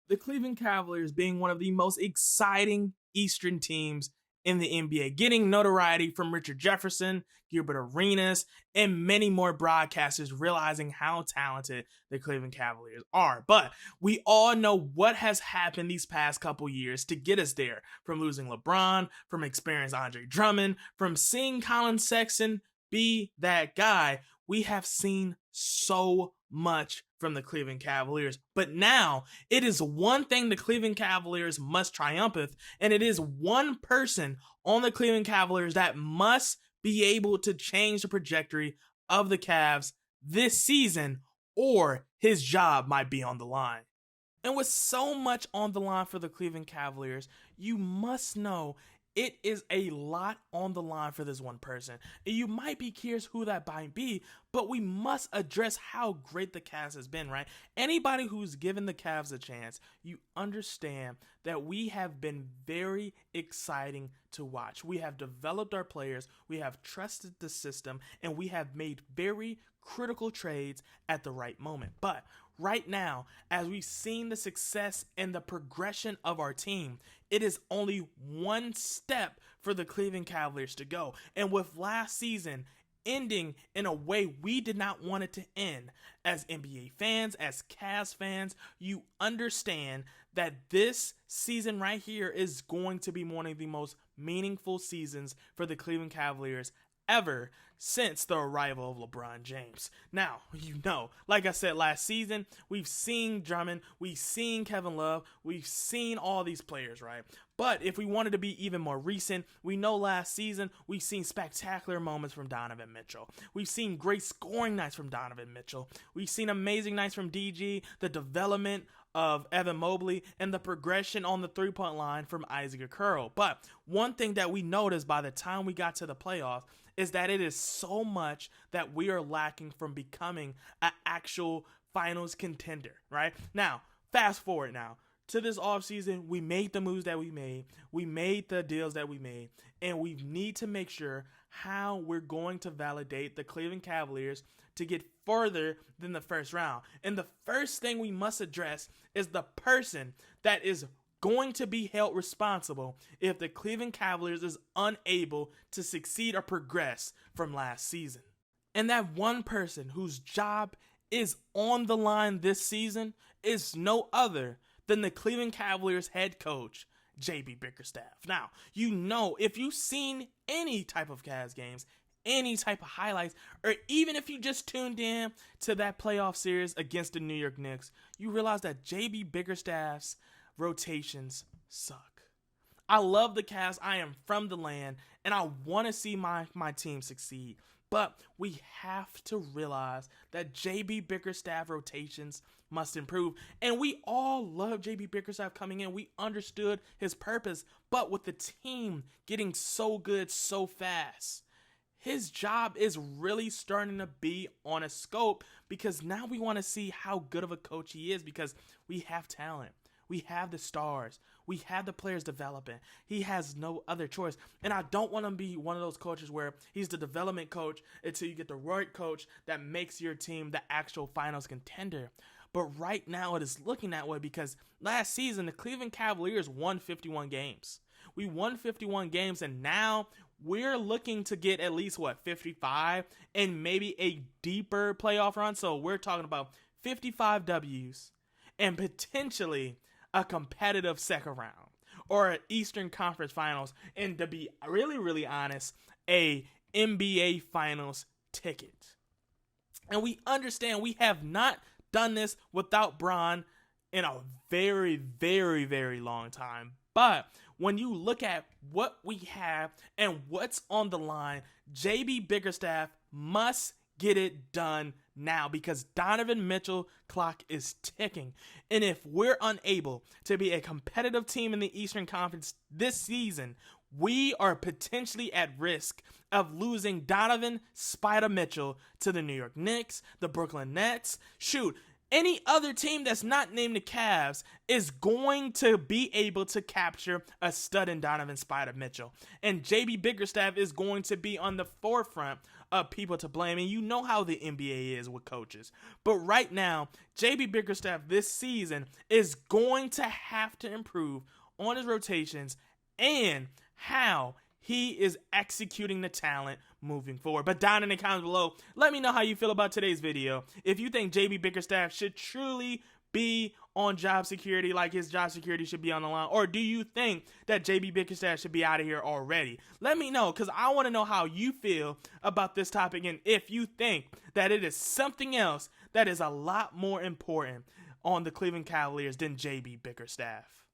the Cleveland Cavaliers being one of the most exciting Eastern teams in the NBA, getting notoriety from Richard Jefferson, Gilbert Arenas, and many more broadcasters realizing how talented the Cleveland Cavaliers are. But we all know what has happened these past couple years to get us there, from losing LeBron, from experiencing Andre Drummond, from seeing Colin Sexton be that guy. We have seen so much from the Cleveland Cavaliers. But now it is one thing the Cleveland Cavaliers must triumph with, and it is one person on the Cleveland Cavaliers that must be able to change the trajectory of the Cavs this season, or his job might be on the line. And with so much on the line for the Cleveland Cavaliers, you must know it is a lot on the line for this one person. And you might be curious who that might be, but we must address how great the Cavs has been, right? Anybody who's given the Cavs a chance, you understand that we have been very exciting to watch. We have developed our players, we have trusted the system, and we have made very critical trades at the right moment. But right now, as we've seen the success and the progression of our team, it is only one step for the Cleveland Cavaliers to go. And with last season ending in a way we did not want it to end, as NBA fans, as Cavs fans, you understand that this season right here is going to be one of the most meaningful seasons for the Cleveland Cavaliers ever since the arrival of LeBron James. Now, like I said last season, we've seen Drummond, we've seen Kevin Love, we've seen all these players, right? But if we wanted to be even more recent, we know last season we've seen spectacular moments from Donovan Mitchell. We've seen great scoring nights from Donovan Mitchell. We've seen amazing nights from DG, the development of Evan Mobley, and the progression on the three-point line from Isaac Okoro. But one thing that we noticed by the time we got to the playoffs is that it is so much that we are lacking from becoming an actual finals contender, right? Now, fast forward now to this offseason, we made the moves that we made the deals that we made, and we need to make sure how we're going to validate the Cleveland Cavaliers to get further than the first round. And the first thing we must address is the person that is going to be held responsible if the Cleveland Cavaliers is unable to succeed or progress from last season. And that one person whose job is on the line this season is no other than the Cleveland Cavaliers head coach, JB Bickerstaff. Now, if you've seen any type of Cavs games, any type of highlights, or even if you just tuned in to that playoff series against the New York Knicks, you realize that JB Bickerstaff's rotations suck. I love the Cavs. I am from the land, and I want to see my team succeed. But we have to realize that JB Bickerstaff rotations must improve. And we all love JB Bickerstaff coming in. We understood his purpose. But with the team getting so good so fast, his job is really starting to be on a scope, because now we want to see how good of a coach he is, because we have talent. We have the stars. We have the players developing. He has no other choice. And I don't want to be one of those coaches where he's the development coach until you get the right coach that makes your team the actual finals contender. But right now it is looking that way, because last season the Cleveland Cavaliers won 51 games. We won 51 games, and now we're looking to get at least 55 and maybe a deeper playoff run. So we're talking about 55 W's and potentially a competitive second round or an Eastern Conference Finals, and to be really, really honest, a NBA Finals ticket. And we understand we have not done this without Bron in a very, very, very long time. But when you look at what we have and what's on the line, JB Bickerstaff must get it done now, because Donovan Mitchell clock is ticking. And if we're unable to be a competitive team in the Eastern Conference this season, we are potentially at risk of losing Donovan Spider Mitchell to the New York Knicks, the Brooklyn Nets. Shoot, any other team that's not named the Cavs is going to be able to capture a stud in Donovan Spider-Mitchell. And JB Bickerstaff is going to be on the forefront of people to blame. And you know how the NBA is with coaches. But right now, JB Bickerstaff this season is going to have to improve on his rotations and how he is executing the talent moving forward. But down in the comments below, let me know how you feel about today's video. If you think JB Bickerstaff should truly be on job security, like his job security should be on the line, or do you think that JB Bickerstaff should be out of here already? Let me know, because I want to know how you feel about this topic and if you think that it is something else that is a lot more important on the Cleveland Cavaliers than JB Bickerstaff.